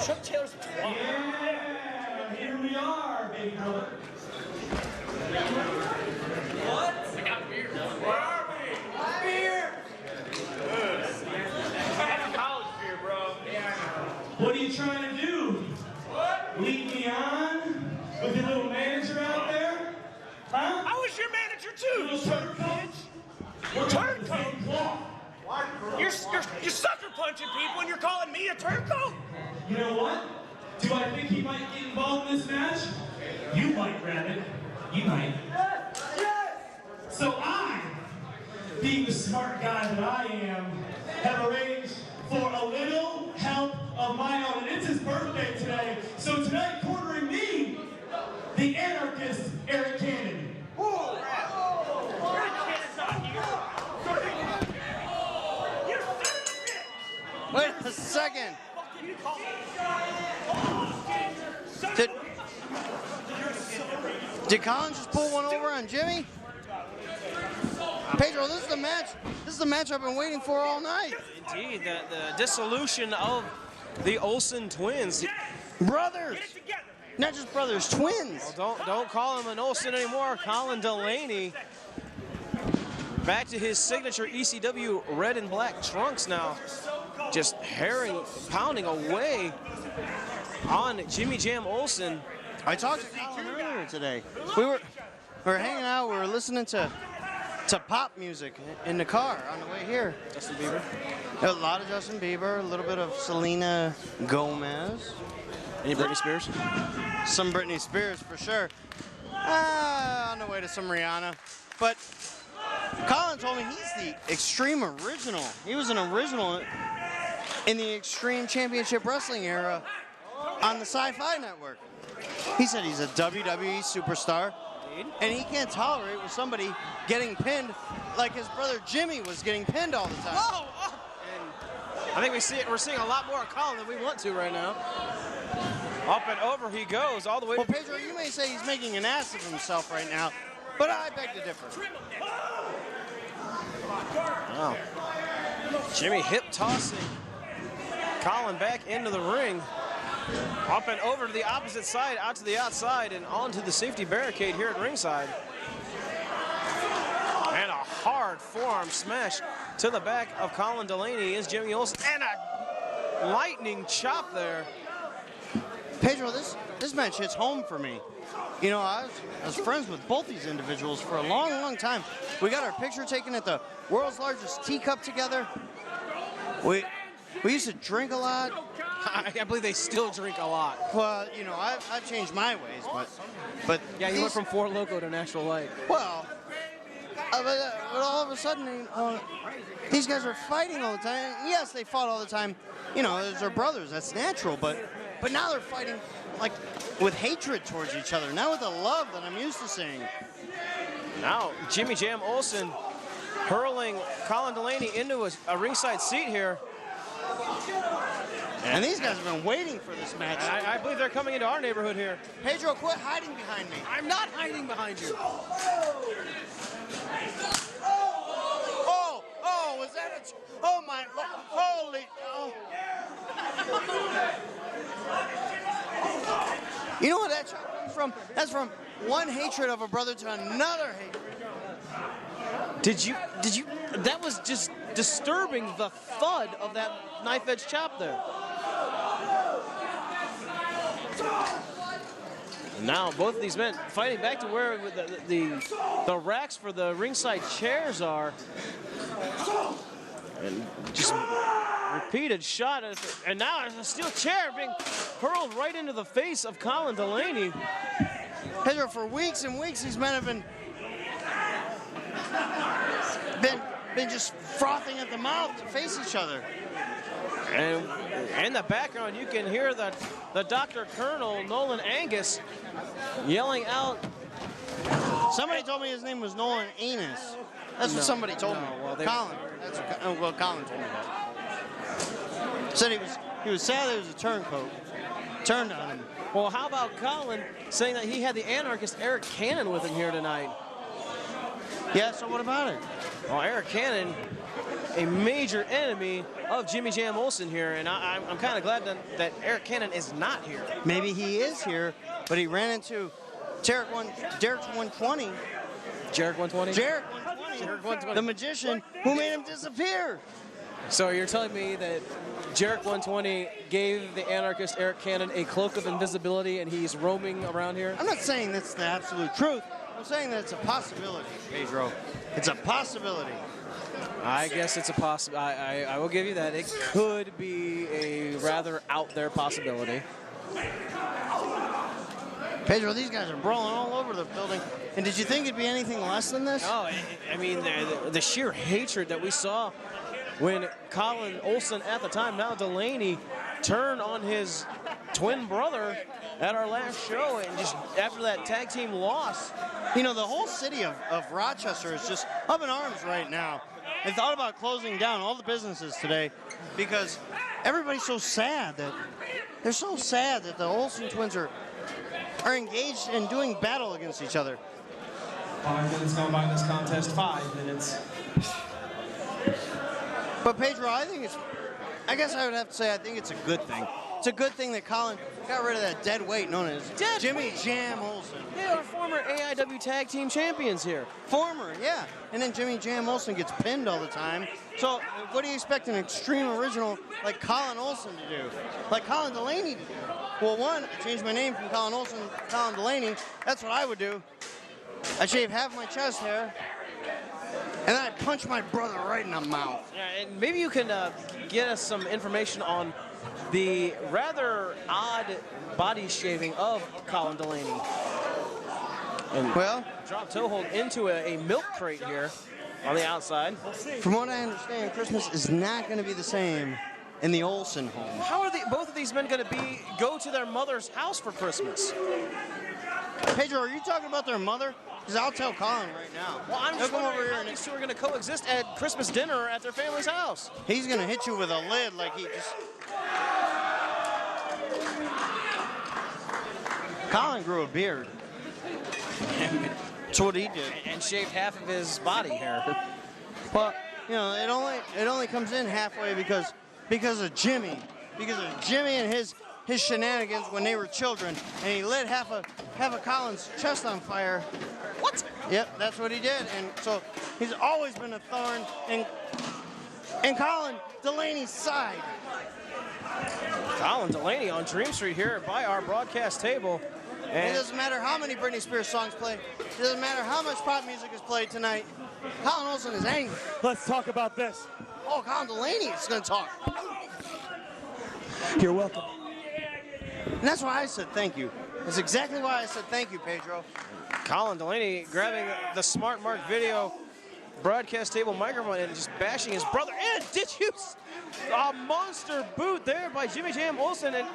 Chuck Taylor's a twat. Yeah, here we are, baby brother. What? I got beer. Where are we? Beer! That's college beer, bro. Yeah, I know. What are you trying to do? What? Lead me on with your little manager out there? Huh? I was your manager too, you turncoats? We're turncoat. You're sucker punching people and you're calling me a turncoat? You know what? Do I think he might get involved in this match? You might, Rabbit. You might. Yes! Yes! So I, being the smart guy that I am, have arranged for a little help of my own. And it's his birthday today. So tonight, quartering me, the anarchist Eric Cannon. Whoa! Eric Cannon's not here. You son of a bitch! Wait a second. Did Colin just pull one over on Jimmy? Pedro, this is the match. This is the match I've been waiting for all night. Indeed, the dissolution of the Olsen Twins. Brothers. Not just brothers, twins. Well, don't call him an Olsen anymore. Colin Delaney. Back to his signature ECW red and black trunks now. Just pounding away on Jimmy Jam Olsen. I talked to Colin earlier today. We were hanging out. We were listening to pop music in the car on the way here. Justin Bieber. A lot of Justin Bieber, a little bit of Selena Gomez. Any Britney Spears? Some Britney Spears for sure. On the way to some Rihanna. But Colin told me he's the Extreme original. He was an original in the Extreme Championship Wrestling era on the Sci-Fi Network. He said he's a WWE superstar, and he can't tolerate with somebody getting pinned like his brother Jimmy was getting pinned all the time. Whoa! And I think we're seeing a lot more of Colin than we want to right now. Up and over he goes, all the way. Well, Pedro, you may say he's making an ass of himself right now, but I beg to differ. Wow. Jimmy hip tossing Colin back into the ring. Up and over to the opposite side, out to the outside, and onto the safety barricade here at ringside. And a hard forearm smash to the back of Colin Delaney is Jimmy Olsen. And a lightning chop there. Pedro, this match hits home for me. You know, I was friends with both these individuals for a long, long time. We got our picture taken at the world's largest teacup together. We used to drink a lot. I believe they still drink a lot. Well, you know, I've changed my ways, but yeah, you went from Four Loko to Natural Light. Well, but all of a sudden, these guys are fighting all the time. Yes, they fought all the time. You know, they're brothers. That's natural. But now they're fighting like with hatred towards each other. Not with the love that I'm used to seeing. Now Jimmy Jam Olsen hurling Colin Delaney into a ringside seat here. And these guys have been waiting for this match. I believe they're coming into our neighborhood here. Pedro, quit hiding behind me. I'm not hiding behind you. Oh, was that a... Oh, my... Holy... Oh. You know what that shot comes from? That's from one hatred of a brother to another hatred. Did you... That was just disturbing, the thud of that knife edge chop there. Now both of these men fighting back to where the racks for the ringside chairs are. And just repeated shot. And now a steel chair being hurled right into the face of Colin Delaney. Pedro, for weeks and weeks these men have been just frothing at the mouth to face each other. And in the background, you can hear the Dr. Colonel Nolan Angus yelling out. Somebody told me his name was Nolan Anus. That's what somebody told me. Well, Colin. Well, Colin told me that. Said he was sad he was a turncoat. Turned on him. Well, how about Colin saying that he had the anarchist Eric Cannon with him here tonight? Yeah, so what about it? Well, Eric Cannon a major enemy of Jimmy Jam Olsen here, and I'm kind of glad that Eric Cannon is not here. Maybe he is here, but he ran into Derek's 120. Jarek 120? Jarek 120, the magician who made him disappear. So you're telling me that Jarek 120 gave the anarchist Eric Cannon a cloak of invisibility and he's roaming around here? I'm not saying that's the absolute truth. I'm saying that it's a possibility, Pedro. It's a possibility. I guess it's a possibility. I will give you that. It could be a rather out there possibility. Pedro, these guys are brawling all over the building. And did you think it'd be anything less than this? No, I mean, the sheer hatred that we saw when Colin Olsen, at the time, now Delaney, turned on his twin brother at our last show, and just after that tag team loss. You know, the whole city of Rochester is just up in arms right now. They thought about closing down all the businesses today because everybody's so sad that they're so sad that the Olsen twins are engaged in doing battle against each other. 5 minutes gone by in this contest. 5 minutes. But Pedro, I guess I would have to say I think it's a good thing. It's a good thing that Colin got rid of that dead weight known as Jimmy Jam Olsen. They are former AIW tag team champions here. Former, yeah. And then Jimmy Jam Olsen gets pinned all the time. So what do you expect an extreme original like Colin Olsen to do? Like Colin Delaney to do? Well, one, I changed my name from Colin Olsen to Colin Delaney. That's what I would do. I shave half my chest hair, and then I punch my brother right in the mouth. Yeah, and maybe you can get us some information on the rather odd body shaving of Colin Delaney. And well, drop toe hold into a milk crate here on the outside. From what I understand, Christmas is not going to be the same in the Olsen home. How are both of these men going to go to their mother's house for Christmas? Pedro, are you talking about their mother? Because I'll tell Colin right now. Well, I'm just wondering how these two are going to coexist at Christmas dinner at their family's house. He's going to hit you with a lid like he just... Colin grew a beard. That's what he did. And shaved half of his body hair. But, you know, it only comes in halfway because of Jimmy. Because of Jimmy and his shenanigans when they were children, and he lit half of Colin's chest on fire. What? Yep, that's what he did, and so he's always been a thorn in Colin Delaney's side. Colin Delaney on Dream Street here by our broadcast table. And it doesn't matter how many Britney Spears songs play. It doesn't matter how much pop music is played tonight. Colin Olsen is angry. Let's talk about this. Oh, Colin Delaney is going to talk. You're welcome. And that's why I said thank you. That's exactly why I said thank you, Pedro. Colin Delaney grabbing the Smart Mark Video broadcast table microphone and just bashing his brother. And did you a monster boot there by Jimmy Jam Olsen and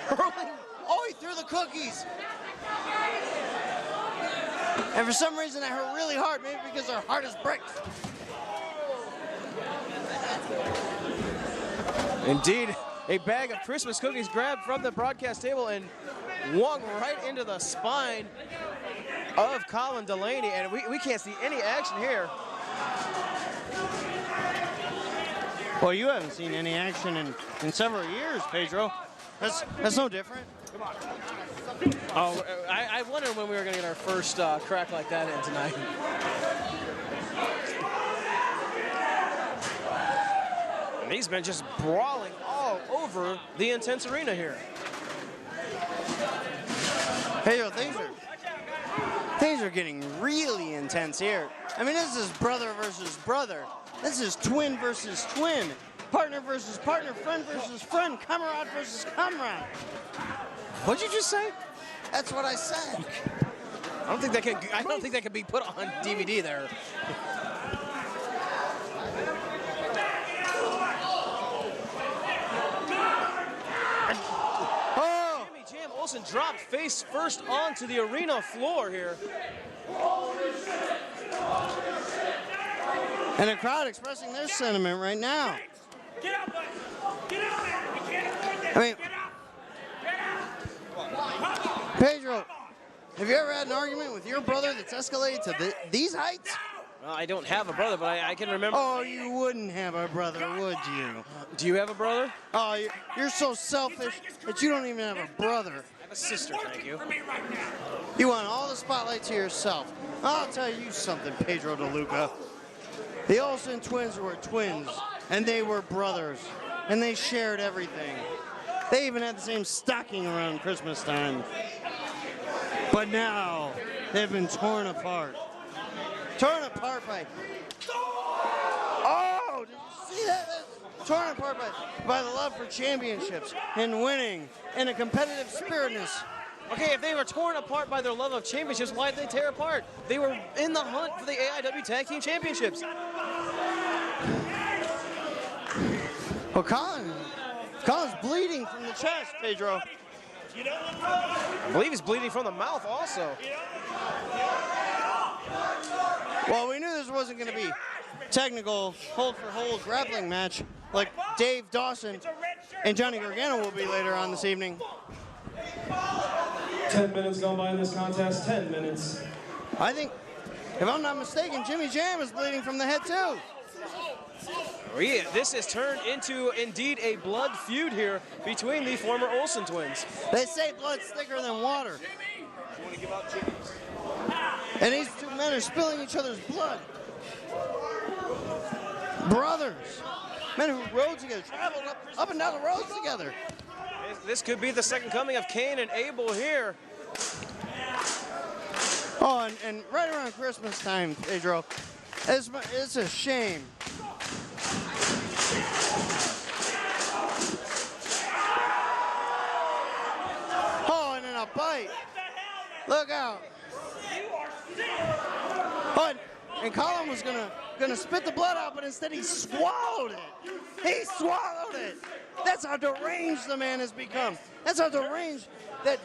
hurling. Oh, he threw the cookies. And for some reason, that hurt really hard. Maybe because their heart is bricks. Indeed, a bag of Christmas cookies grabbed from the broadcast table and swung right into the spine of Colin Delaney, and we can't see any action here. Well, you haven't seen any action in several years, Pedro. That's no different. Oh, I wondered when we were going to get our first crack like that in tonight. And these men just brawling all over the intense arena here. Pedro, things are getting really intense here. I mean, this is brother versus brother. This is twin versus twin. Partner versus partner, friend versus friend, comrade versus comrade. What'd you just say? That's what I said. I don't think that can be put on DVD there. Oh! Jimmy Jam Olsen dropped face first onto the arena floor here. And the crowd expressing their sentiment right now. Get out, buddy. Get out there. You can't afford this. I mean, Get out. Pedro, have you ever had an argument with your brother that's escalated to these heights? I don't have a brother, but I can remember. Oh, you wouldn't have a brother, would you? Do you have a brother? Oh, you're so selfish that you don't even have a brother. I have a sister, thank you. You want all the spotlight to yourself. I'll tell you something, Pedro DeLuca. The Olsen twins were twins, and they were brothers, and they shared everything. They even had the same stocking around Christmas time. But now, they've been torn apart. Torn apart by... Oh, did you see that? Torn apart by the love for championships and winning and a competitive spiritness. Okay, if they were torn apart by their love of championships, why did they tear apart? They were in the hunt for the AIW Tag Team Championships. Well, Colin's bleeding from the chest, Pedro. I believe he's bleeding from the mouth also. Well, we knew this wasn't going to be technical hold-for-hold grappling match like Dave Dawson and Johnny Gargano will be later on this evening. 10 minutes gone by in this contest, 10 minutes. I think, if I'm not mistaken, Jimmy Jam is bleeding from the head too. Oh, yeah, this has turned into, indeed, a blood feud here between the former Olsen twins. They say blood's thicker than water. And these two men are spilling each other's blood. Brothers. Men who rode together, traveled up and down the roads together. This could be the second coming of Cain and Abel here. Oh, and right around Christmas time, Pedro, it's a shame. Oh, and then a bite. Look out. Oh, and Colin was gonna spit the blood out, but instead he swallowed it. He swallowed it. That's how deranged the man has become. That's how deranged that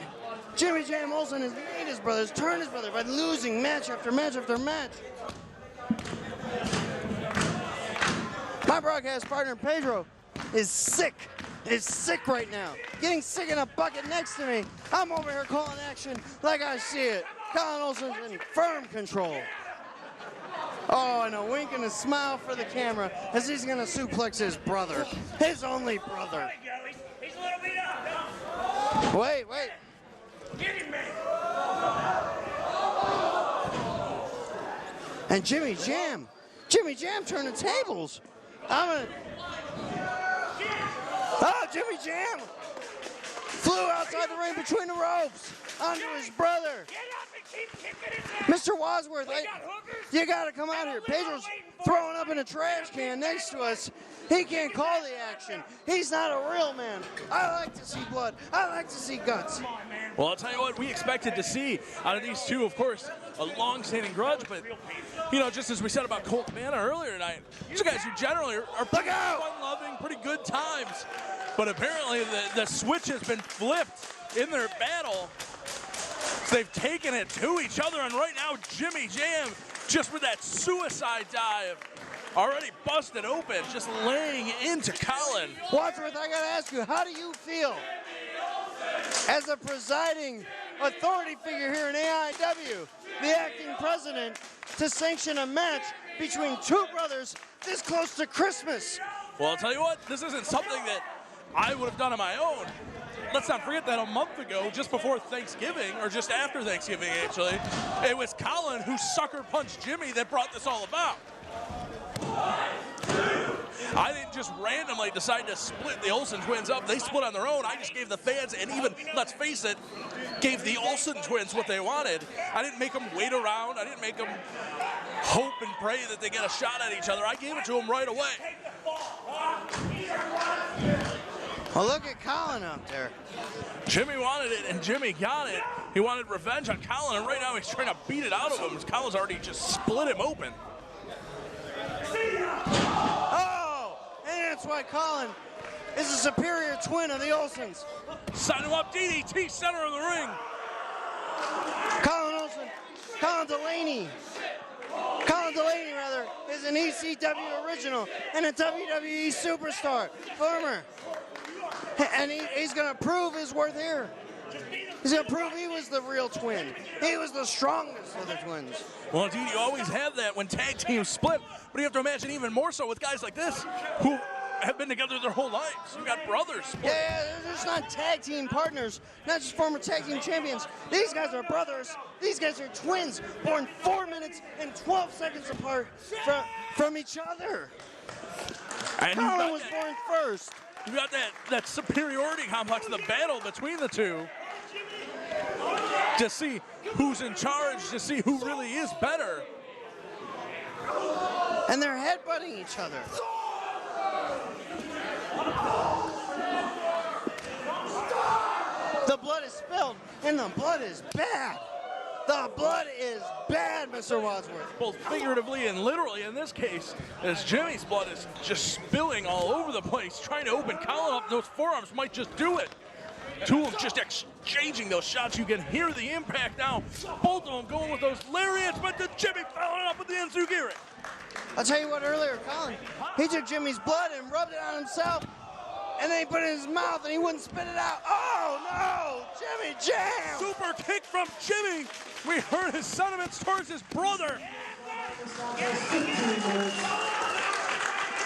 Jimmy Jam Olsen has made his brother, has turned his brother by losing match after match after match. My broadcast partner, Pedro, is sick right now. Getting sick in a bucket next to me. I'm over here calling action like I see it. Colin Olsen's in firm control. Oh, and a wink and a smile for the camera as he's going to suplex his brother, his only brother. He's a little beat up. Wait. Get him, man. And Jimmy Jam turned the tables. Jimmy Jam flew outside the ring between the ropes onto his brother. Get up and keep kicking his ass. Mr. Wadsworth, you gotta come out here. Pedro's throwing up in a trash can next to us. He can't call the action. He's not a real man. I like to see blood. I like to see guts. Well, I'll tell you what, we expected to see out of these two, of course, a long-standing grudge, but, you know, just as we said about Colt Cabana earlier tonight, these guys who generally are pretty fun-loving, pretty good times, but apparently the switch has been flipped in their battle. So they've taken it to each other, and right now Jimmy Jam, just with that suicide dive, already busted open, just laying into Colin. Wadsworth, I gotta ask you, how do you feel as a presiding authority figure here in AIW, the acting president, to sanction a match between two brothers this close to Christmas? Well, I'll tell you what, this isn't something that I would have done on my own. Let's not forget that a month ago, just before Thanksgiving, or just after Thanksgiving actually, it was Colin who sucker punched Jimmy that brought this all about. I didn't just randomly decide to split the Olsen twins up. They split on their own. I just gave the fans, and even, let's face it, gave the Olsen twins what they wanted. I didn't make them wait around. I didn't make them hope and pray that they get a shot at each other. I gave it to them right away. Well, look at Colin out there. Jimmy wanted it, and Jimmy got it. He wanted revenge on Colin, and right now he's trying to beat it out of him. Colin's already just split him open. Oh, and that's why Colin is a superior twin of the Olsens. Sign him up, DDT, center of the ring. Colin Delaney, is an ECW original and a WWE superstar, former. And he's going to prove his worth here. He's gonna prove he was the real twin. He was the strongest of the twins. Well, indeed, you always have that when tag teams split, but you have to imagine even more so with guys like this who have been together their whole lives. You got brothers. Yeah, they're just not tag team partners, not just former tag team champions. These guys are brothers. These guys are twins, born 4 minutes and 12 seconds apart from each other. And Colin was born first. You got that superiority complex in the battle between the two. To see who's in charge, to see who really is better. And they're headbutting each other. The blood is spilled, and the blood is bad. The blood is bad, Mr. Wadsworth. Both figuratively and literally in this case, as Jimmy's blood is just spilling all over the place, trying to open Colin up. Those forearms might just do it. Two of them just exchanging those shots. You can hear the impact now. Both of them going with those lariats, but the Jimmy following up with the Enzugiri. I'll tell you what, earlier, Colin, he took Jimmy's blood and rubbed it on himself, and then he put it in his mouth and he wouldn't spit it out. Oh, no, Jimmy Jam! Super kick from Jimmy. We heard his sentiments towards his brother.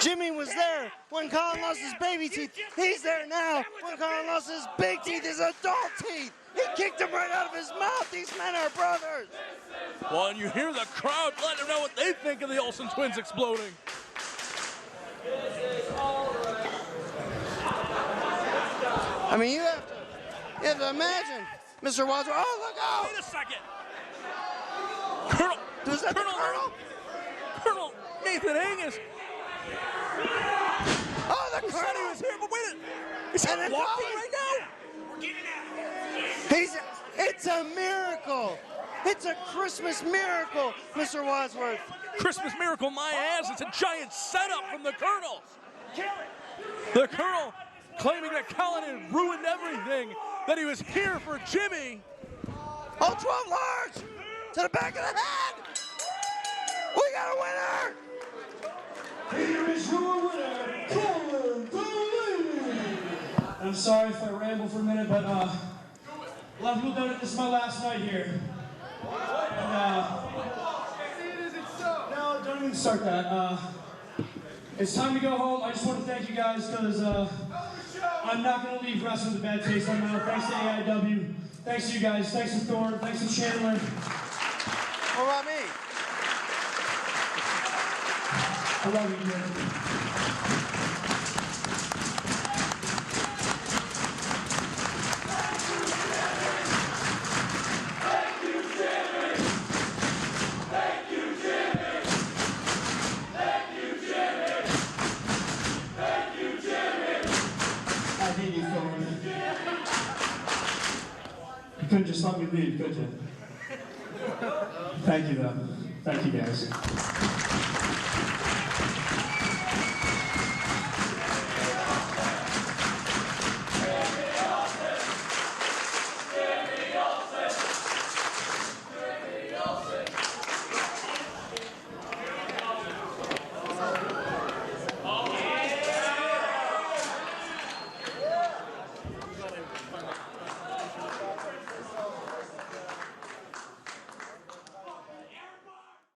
Jimmy was there when Colin lost his baby teeth. He's there now when Colin lost his big teeth, his adult teeth. He kicked him right out of his mouth. These men are brothers. Well, and you hear the crowd letting them know what they think of the Olsen Twins exploding. I mean, you have to imagine, Mr. Wadsworth. Oh, look out! Wait a second. Colonel. Was that the Colonel? Colonel Nathan Angus. Oh, the He said he Colonel! was here, but wait a minute. Is he And then walking Colin. right now? It's a miracle. It's a Christmas miracle, Mr. Wadsworth. Christmas miracle, my ass. It's a giant setup from the Colonel. The Colonel claiming that Colin had ruined everything, that he was here for Jimmy. Oh, 12 large to the back of the head. We got a winner. Here is your winner, Colin Delaney. I'm sorry if I ramble for a minute, but a lot of people know that this is my last night here. And no, don't even start that. It's time to go home. I just want to thank you guys because I'm not going to leave wrestling with a bad taste in my mouth. Thanks to AIW. Thanks to you guys. Thanks to Thor. Thanks to Chandler. What about me? I love you, man. You couldn't just let me leave, could you? Thank you, though. Thank you, guys.